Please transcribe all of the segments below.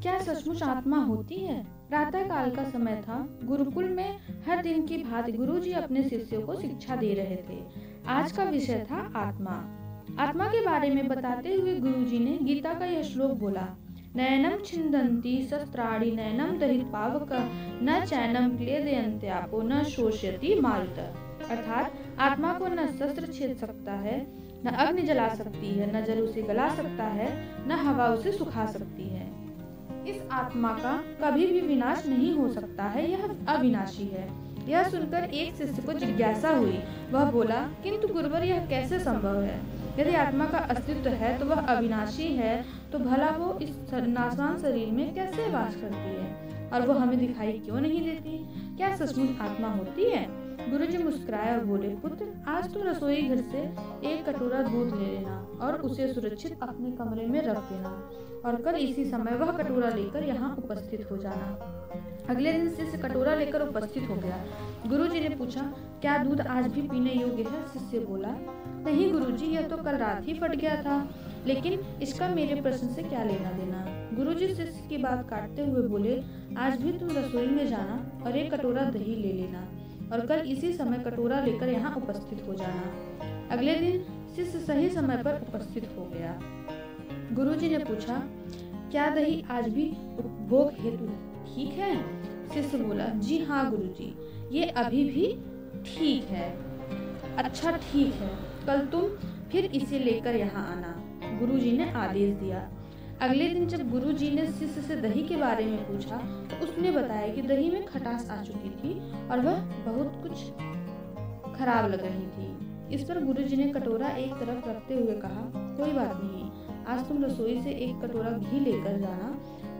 क्या सचमुच आत्मा होती है? प्रातः काल का समय था। गुरुकुल में हर दिन की भांति गुरुजी अपने शिष्यों को शिक्षा दे रहे थे। आज का विषय था आत्मा। आत्मा के बारे में बताते हुए गुरुजी ने गीता का यह श्लोक बोला, नयनम छिन्दन्ति शस्त्राणि नयनम दहित पावक न चैनम क्लेदयन्त्यापो न शोषयति मारुतः। अर्थात आत्मा को न शस्त्र छेद सकता है, न अग्नि जला सकती है, न जल उसे गला सकता है, न हवा उसे सुखा सकती है। इस आत्मा का कभी भी विनाश नहीं हो सकता है, यह अविनाशी है। यह सुनकर एक शिष्य को जिज्ञासा हुई। वह बोला, किंतु गुरुवर यह कैसे संभव है? यदि आत्मा का अस्तित्व है तो वह अविनाशी है, तो भला वो इस नाशवान शरीर में कैसे वास करती है और वो हमें दिखाई क्यों नहीं देती? क्या सचमुच आत्मा होती है? गुरुजी मुस्कुराए और बोले, पुत्र, आज तुम रसोई घर से एक कटोरा दूध ले लेना और उसे सुरक्षित अपने कमरे में रख देना और कल इसी समय वह कटोरा लेकर यहाँ उपस्थित हो जाना। अगले दिन शिष्य कटोरा लेकर उपस्थित हो गया। गुरुजी ने पूछा, क्या दूध आज भी पीने योग्य है? शिष्य बोला, नहीं गुरुजी, यह तो कल रात ही फट गया था, लेकिन इसका मेरे प्रश्न से क्या लेना देना? गुरुजी शिष्य की बात काटते हुए बोले, आज भी तुम रसोई में जाना और एक कटोरा दही ले लेना और कल इसी समय कटोरा लेकर यहाँ उपस्थित हो जाना। अगले दिन शिष्य सही समय पर उपस्थित हो गया। गुरुजी ने पूछा, क्या दही आज भी उपभोग हेतु ठीक है? शिष्य बोला, जी हाँ गुरुजी, ये अभी भी ठीक है। अच्छा ठीक है, कल तुम फिर इसे लेकर यहाँ आना, गुरुजी ने आदेश दिया। अगले दिन जब गुरुजी ने शिष्य से दही के बारे में पूछा तो उसने बताया कि दही में खटास आ चुकी थी और वह बहुत कुछ खराब लग रही थी। इस पर गुरुजी ने कटोरा एक तरफ रखते हुए कहा, कोई बात नहीं, आज तुम रसोई से एक कटोरा घी लेकर जाना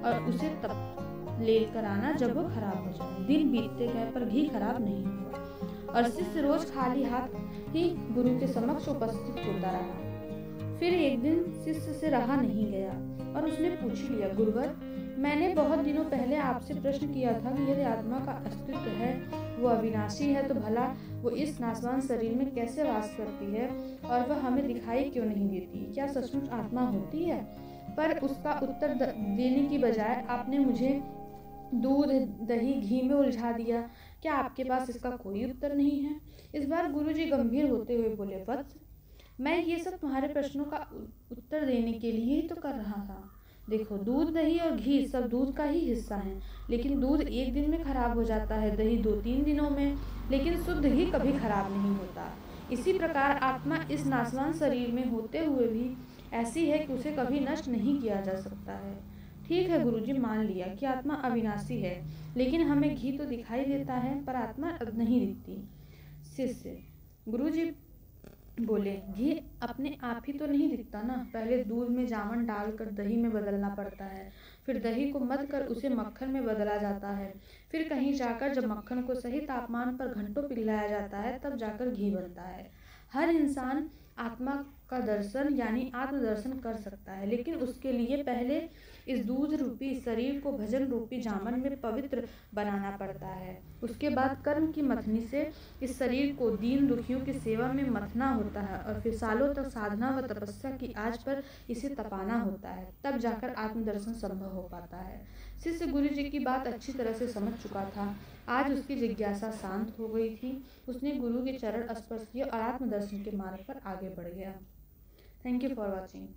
और उसे तब लेकर आना जब वो खराब हो जाए। दिन बीतते गए पर घी खराब नहीं हुआ और शिष्य रोज खाली हाथ ही गुरु के समक्ष उपस्थित होता रहा। फिर एक दिन शिष्य से रहा नहीं गया और उसने पूछ लिया, गुरुवर, मैंने बहुत दिनों पहले आपसे प्रश्न किया था कि यदि आत्मा का अस्तित्व है, वो अविनाशी है, तो भला वो इस नाशवान शरीर में कैसे वास करती है और वह हमें दिखाई क्यों नहीं देती? क्या सचमुच आत्मा होती है? पर उसका उत्तर देने की बजाय आपने मुझे दूध, दही, घी में उलझा दिया। क्या आपके पास इसका कोई उत्तर नहीं है? इस बार गुरुजी गंभीर होते हुए बोले, वत्स, मैं ये सब तुम्हारे प्रश्नों का उत्तर देने के लिए ही तो कर रहा था। देखो, दूध, दही और घी सब दूध का ही हिस्सा हैं, लेकिन दूध एक दिन में खराब हो जाता है, दही 2-3 दिनों में, लेकिन शुद्ध घी कभी खराब नहीं होता। इसी प्रकार आत्मा इस नाशवान शरीर में होते हुए भी ऐसी है कि उसे कभी नष्ट नहीं किया जा सकता है। ठीक है गुरुजी, मान लिया कि आत्मा अविनाशी है, लेकिन हमें घी तो दिखाई देता है पर आत्मा नहीं दिखती। शिष्य, गुरुजी बोले, घी अपने आप ही तो नहीं दिखता ना, पहले दूध में जामन डालकर दही में बदलना पड़ता है, फिर दही को मथ कर उसे मक्खन में बदला जाता है, फिर कहीं जाकर जब मक्खन को सही तापमान पर घंटों पिघलाया जाता है तब जाकर घी बनता है। हर इंसान आत्मा का दर्शन यानी आत्मदर्शन कर सकता है, लेकिन उसके लिए पहले इस दूध रूपी शरीर को भजन रूपी जामन में पवित्र बनाना पड़ता है। उसके बाद कर्म की मथनी से इस शरीर को दीन दुखियों की सेवा में मथना होता है और फिर सालों तक साधना व तपस्या की आंच पर इसे तपाना होता है, तब जाकर आत्मदर्शन संभव हो पाता है। शिष्य गुरुजी की बात अच्छी तरह से समझ चुका था। आज उसकी जिज्ञासा शांत हो गई थी। उसने गुरु के चरण स्पर्श किए और आत्मदर्शन के मार्ग पर आगे बढ़ गया। Thank you for watching.